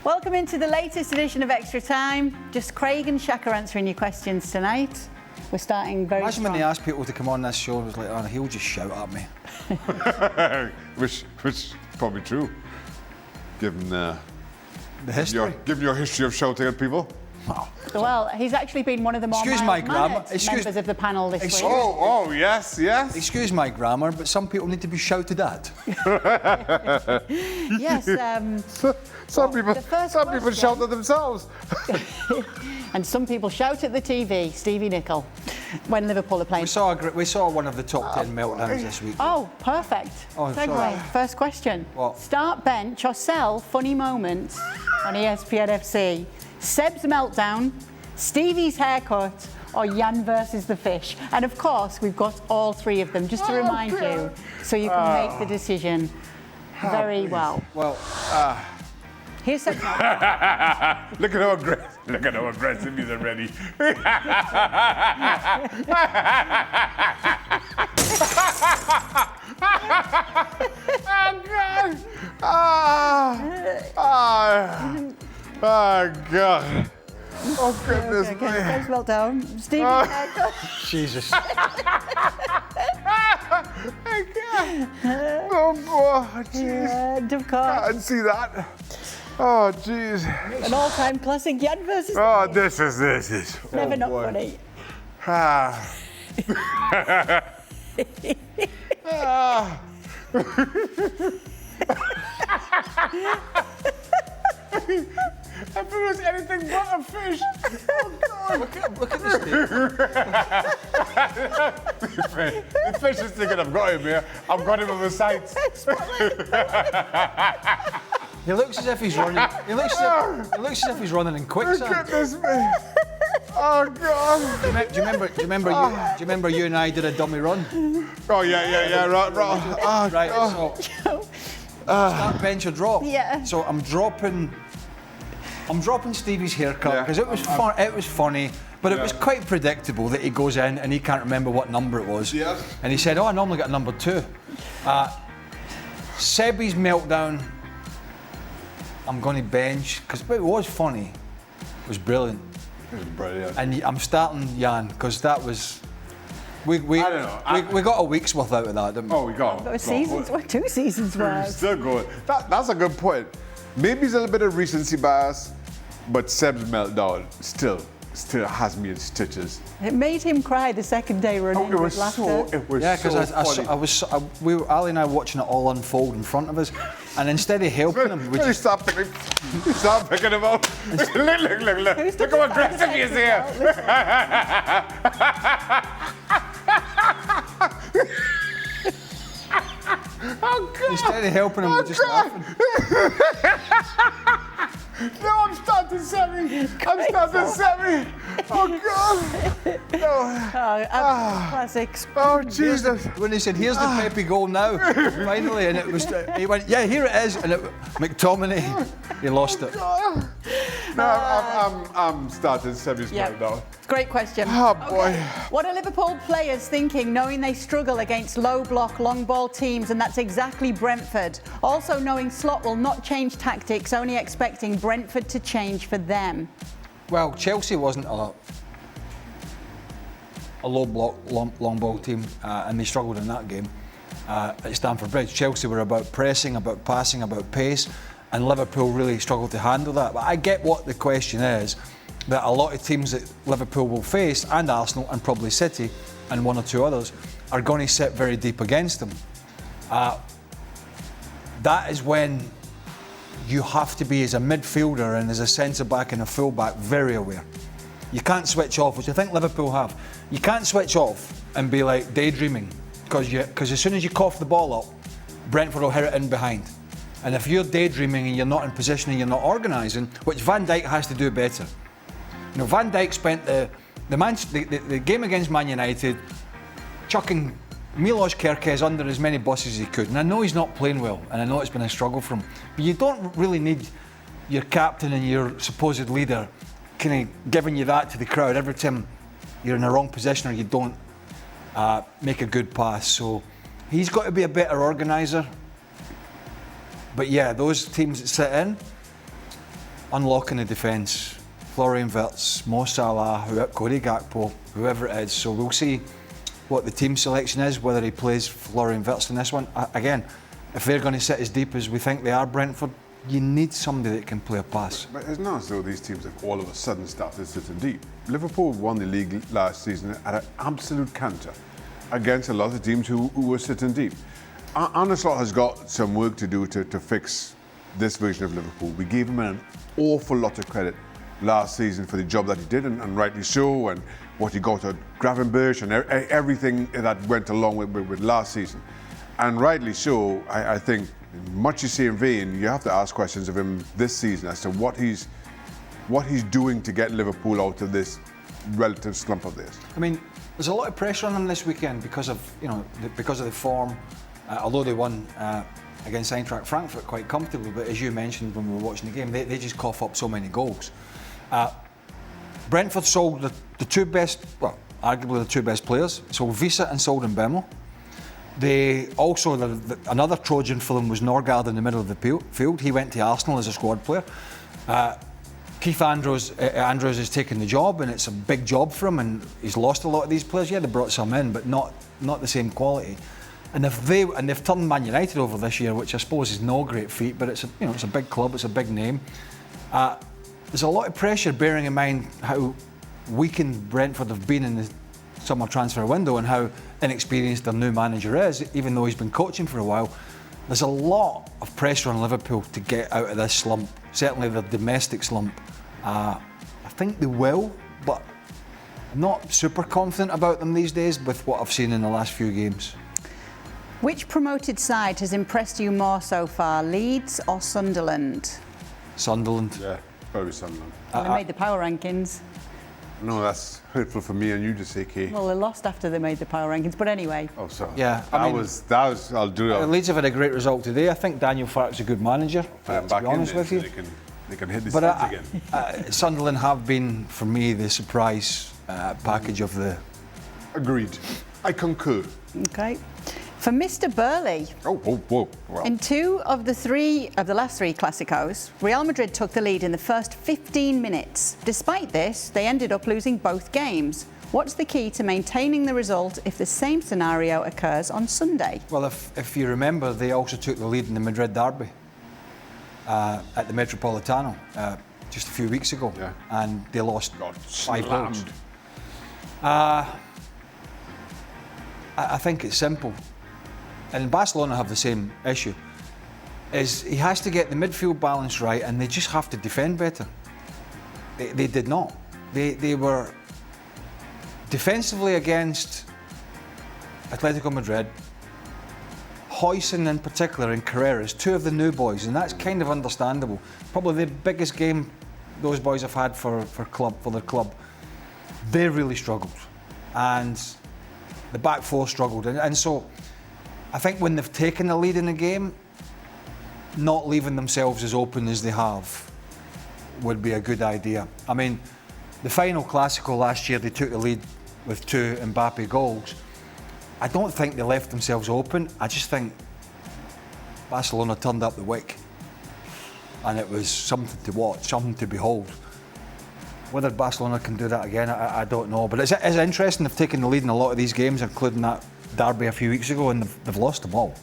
Welcome into the latest edition of Extra Time. Just Craig and Shaka answering your questions tonight. We're starting very Imagine strong. when they asked people to come on this show, it was like, oh, he'll just shout at me. which is probably true, given The history. given your history of shouting at people. Oh. Well, he's actually been one of the more Excuse my mild-mannered grammar. members of the panel this week. Oh, yes. Excuse my grammar, but some people need to be shouted at. Yes, Some people question. shout at themselves. and some people shout at the TV, Stevie Nicol, when Liverpool are playing. We saw one of the top 10 meltdowns this week. Oh, perfect. Oh, Segue. sorry. First question. What? Start, bench or sell funny moments on ESPN FC. Seb's meltdown, Stevie's haircut, or Jan versus the fish. And of course, we've got all three of them, just to remind you, so you can make the decision very well. Well, Here's Seb's meltdown. Look at how aggressive he's already. Oh God! Oh goodness Okay, me! Seb's meltdown. Stevie's haircut. Jesus. Oh boy! Jeez! And of I course, didn't see that. Oh jeez! an all-time classic, Jan versus Oh, the fish. this is. Never Oh, not boy. funny. Ah. Ah. If it was anything but a fish. Look at this dude. The fish is thinking, I've got him here. I've got him on the sights. He looks as if he's running. He looks as if he's running in quicksand. Goodness me. Oh God. Do you remember you and I did a dummy run? Oh yeah. Right. Oh, Right. oh. So start, bench or drop. Yeah. So I'm dropping Stevie's haircut Yeah. because it was fun. It was funny, but it Yeah. was quite predictable that he goes in and he can't remember what number it was. Yeah. And he said, "Oh, I normally get number 2." Sebi's meltdown. I'm going to bench because it was funny. It was brilliant. It was brilliant. And I'm starting Jan because that was. We I don't know. We got a week's worth out of that, didn't we? Oh, we got Those seasons were 2 seasons worth. Still going. That's a good point. Maybe it's a little bit of recency bias, but Seb's meltdown still has me in stitches. It made him cry the second day running It was with laughter. Yeah, so because funny. Ali and I were watching it all unfold in front of us, and instead of helping him, we When just stop picking him up. Look. Look how aggressive he is here. Oh God. instead of helping him, we just laughing. No, I'm starting semi. Oh God. No. Classics. Oh Jesus. When he said, "Here's the Pepe goal now," finally, and it was, he went, "Yeah, here it is," and McTominay, he lost it. No, I'm starting semi Yeah. now. Great question. Oh boy. What are Liverpool players thinking, knowing they struggle against low block, long ball teams, and that's exactly Brentford? Also knowing Slot will not change tactics, only expecting Brentford to change for them. Well, Chelsea wasn't a low block, long ball team, and they struggled in that game at Stamford Bridge. Chelsea were about pressing, about passing, about pace, and Liverpool really struggled to handle that. But I get what the question is, that a lot of teams that Liverpool will face, and Arsenal and probably City and one or two others, are going to sit very deep against them. That is when you have to be, as a midfielder and as a centre-back and a full-back, very aware. You can't switch off, which I think Liverpool have. You can't switch off and be like daydreaming, because as soon as you cough the ball up, Brentford will hit it in behind. And if you're daydreaming and you're not in position and you're not organising, which Van Dijk has to do better. You know, Van Dijk spent the game against Man United chucking Milos Kerkez under as many buses as he could. And I know he's not playing well, and I know it's been a struggle for him. But you don't really need your captain and your supposed leader kind of giving you that to the crowd every time you're in the wrong position or you don't make a good pass. So he's got to be a better organiser. But yeah, those teams that sit in, unlocking the defence. Florian Wirtz, Mo Salah, Cody Gakpo, whoever it is. So we'll see what the team selection is, whether he plays Florian Wirtz in this one. Again, if they're going to sit as deep as we think they are, Brentford, you need somebody that can play a pass. But it's not as though these teams have all of a sudden started sitting deep. Liverpool won the league last season at an absolute canter against a lot of teams who were sitting deep. Arne Slot has got some work to do to fix this version of Liverpool. We gave him an awful lot of credit last season for the job that he did, and rightly so, and what he got at Gravenberch and everything that went along with last season. And rightly so, I think, much the same vein, you have to ask questions of him this season as to what he's doing to get Liverpool out of this relative slump of theirs. I mean, there's a lot of pressure on them this weekend because of the form. Although they won against Eintracht Frankfurt quite comfortably, but as you mentioned when we were watching the game, they just cough up so many goals. Brentford sold the two best, well, arguably the two best players, sold Visa and sold Mbemo. They also, another Trojan for them was Norgard in the middle of the field. He went to Arsenal as a squad player. Keith Andrews has taken the job, and it's a big job for him, and he's lost a lot of these players. Yeah, they brought some in, but not the same quality. And they've turned Man United over this year, which I suppose is no great feat, but it's a big club, it's a big name. There's a lot of pressure, bearing in mind how weakened Brentford have been in the summer transfer window and how inexperienced their new manager is, even though he's been coaching for a while. There's a lot of pressure on Liverpool to get out of this slump, certainly the domestic slump. I think they will, but I'm not super confident about them these days with what I've seen in the last few games. Which promoted side has impressed you more so far, Leeds or Sunderland? Sunderland. Yeah, probably Sunderland. Well, they made the power rankings. No, that's hurtful for me and you to say, Kay. Well, they lost after they made the power rankings, but anyway. Oh, sorry. Yeah, that was. I'll do that. Leeds have had a great result today. I think Daniel Farke's a good manager, to be honest with you. They can hit the streets again. Sunderland have been, for me, the surprise package of the... Agreed. I concur. Okay. For Mr. Burley, Well. in two of the last three Clásicos, Real Madrid took the lead in the first 15 minutes. Despite this, they ended up losing both games. What's the key to maintaining the result if the same scenario occurs on Sunday? Well, if you remember, they also took the lead in the Madrid derby at the Metropolitano just a few weeks ago, and they lost 5 goals. I think it's simple. And Barcelona have the same issue, is he has to get the midfield balance right, and they just have to defend better. They did not. They were defensively against Atletico Madrid, Huijsen in particular and Carreras, two of the new boys, and that's kind of understandable. Probably the biggest game those boys have had for their club. They really struggled, and the back four struggled, and so I think when they've taken the lead in the game, not leaving themselves as open as they have would be a good idea. I mean, the final Clasico last year, they took the lead with 2 Mbappe goals. I don't think they left themselves open. I just think Barcelona turned up the wick, and it was something to watch, something to behold. Whether Barcelona can do that again, I don't know. But it's interesting they've taken the lead in a lot of these games, including that derby a few weeks ago, and they've lost them all.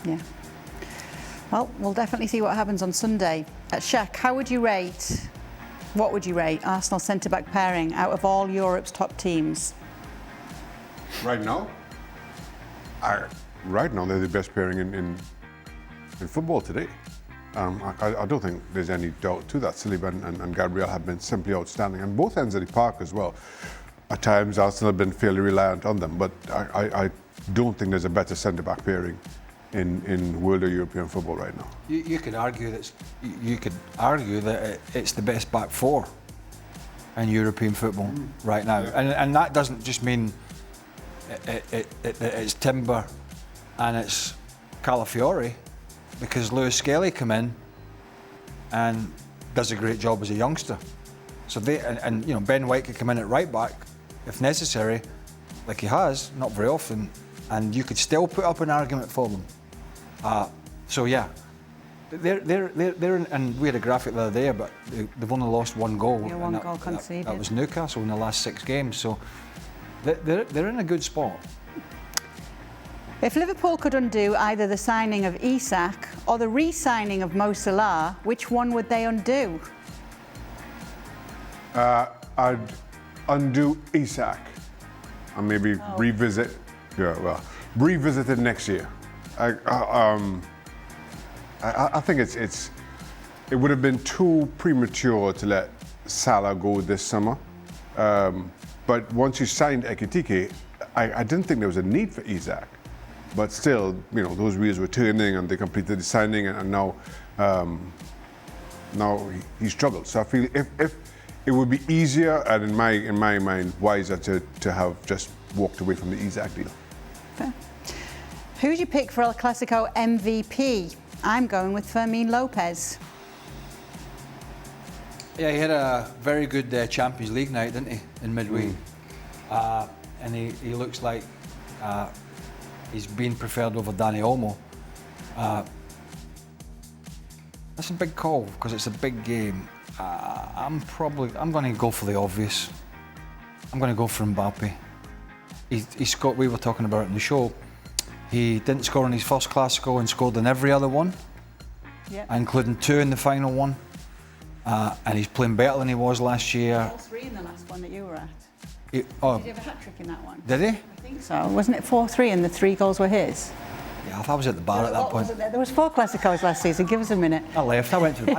Yeah. Well, we'll definitely see what happens on Sunday. Shaq, what would you rate Arsenal centre-back pairing out of all Europe's top teams? Right now? Right now, they're the best pairing in football today. I don't think there's any doubt to that. Saliba and Gabriel have been simply outstanding, and both ends of the park as well. At times, Arsenal have been fairly reliant on them, but I don't think there's a better centre-back pairing in world or European football right now. You could argue that it's the best back four in European football right now, and that doesn't just mean it's Timber and it's Calafiori, because Lewis Skelly come in and does a great job as a youngster. So Ben White could come in at right back if necessary, like he has, not very often, and you could still put up an argument for them. So yeah, they're in, and we had a graphic the other day, but they've only lost one goal. Yeah, one goal conceded. That was Newcastle in the last 6 games, so they're in a good spot. If Liverpool could undo either the signing of Isak or the re-signing of Mo Salah, which one would they undo? I'd undo Isak and maybe revisit. Yeah, well, revisit it next year. I think it would have been too premature to let Salah go this summer. But once you signed Ekitike, I didn't think there was a need for Isak. But still, you know, those wheels were turning and they completed the signing, and now he struggled. So I feel if it would be easier and in my mind wiser to have just walked away from the Isak deal. Fair. Who'd you pick for El Clasico MVP? I'm going with Fermin Lopez. Yeah, he had a very good Champions League night, didn't he, in midweek? And he looks like he's being preferred over Dani Olmo. That's a big call because it's a big game. I'm going to go for the obvious. I'm going to go for Mbappe. He scored. We were talking about it in the show. He didn't score in his first Clasico and scored in every other one, including 2 in the final one. And he's playing better than he was last year. 4-3 in the last one that you were at. Did he have a hat-trick in that one? Did he? I think so. Wasn't it 4-3 and the 3 goals were his? Yeah, I was at the bar at that point. There was 4 Clasicos last season. Give us a minute. I left. I went to the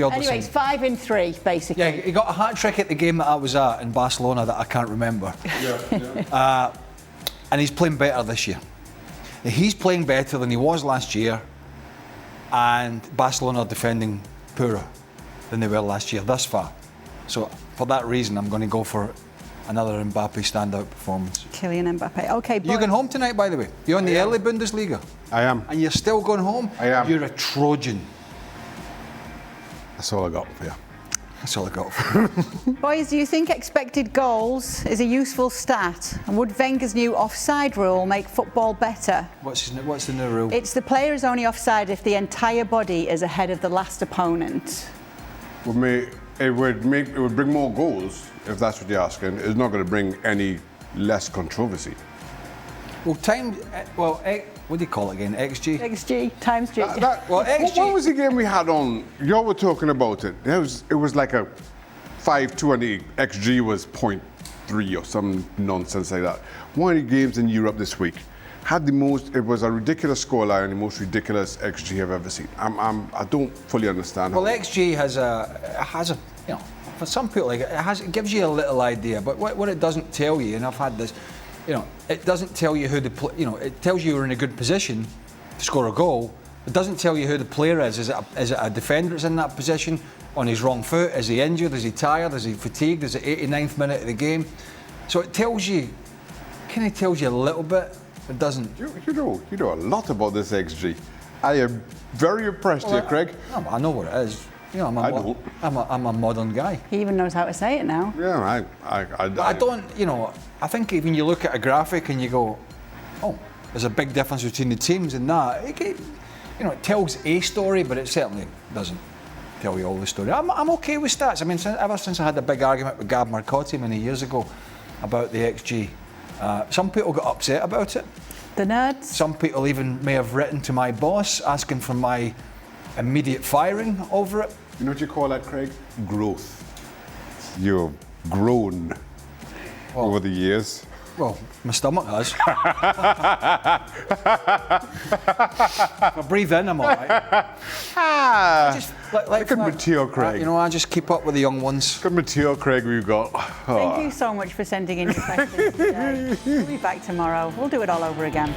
other Anyways, side. 5 in 3, basically. Yeah, he got a hat-trick at the game that I was at in Barcelona that I can't remember. And he's playing better this year. He's playing better than he was last year, and Barcelona are defending poorer than they were last year thus far. So for that reason, I'm going to go for another Mbappe standout performance. Kylian Mbappe. Okay, boys. You going home tonight, by the way? You're in the early Bundesliga. I am. And you're still going home? I am. You're a Trojan. That's all I got for you. That's all I got for you. Boys, do you think expected goals is a useful stat? And would Wenger's new offside rule make football better? What's the new rule? It's the player is only offside if the entire body is ahead of the last opponent. It would bring more goals, if that's what you're asking. It's not going to bring any less controversy. Well, what do you call it again? XG? XG times G. XG. What was the game we had on? Y'all were talking about it. It was like a 5-2 and the XG was 0.3 or some nonsense like that. One of the games in Europe this week had it was a ridiculous scoreline, the most ridiculous XG I've ever seen. I don't fully understand. Well, XG has a you know, for some people it gives you a little idea, but what it doesn't tell you, and I've had this, you know, it doesn't tell you who it tells you you're in a good position to score a goal. It doesn't tell you who the player is. Is it a defender that's in that position on his wrong foot? Is he injured? Is he tired? Is he fatigued? Is it 89th minute of the game? So it tells you, kind of tells you a little bit. It doesn't. You know a lot about this XG. I am very impressed here, Craig. No, I know what it is. You know, I'm a modern guy. He even knows how to say it now. Yeah, I don't. You know, I think when you look at a graphic and you go, oh, there's a big difference between the teams and that. You know, it tells a story, but it certainly doesn't tell you all the story. I'm okay with stats. I mean, ever since I had a big argument with Gab Marcotti many years ago about the XG. Some people got upset about it. The nerds. Some people even may have written to my boss asking for my immediate firing over it. You know what you call that, Craig? Growth. You've grown over the years. Well, my stomach has. If I breathe in, I'm all right. Look at mature Craig. You know, I just keep up with the young ones. Look at mature Craig we've got. Thank you so much for sending in your questions today. We'll be back tomorrow. We'll do it all over again.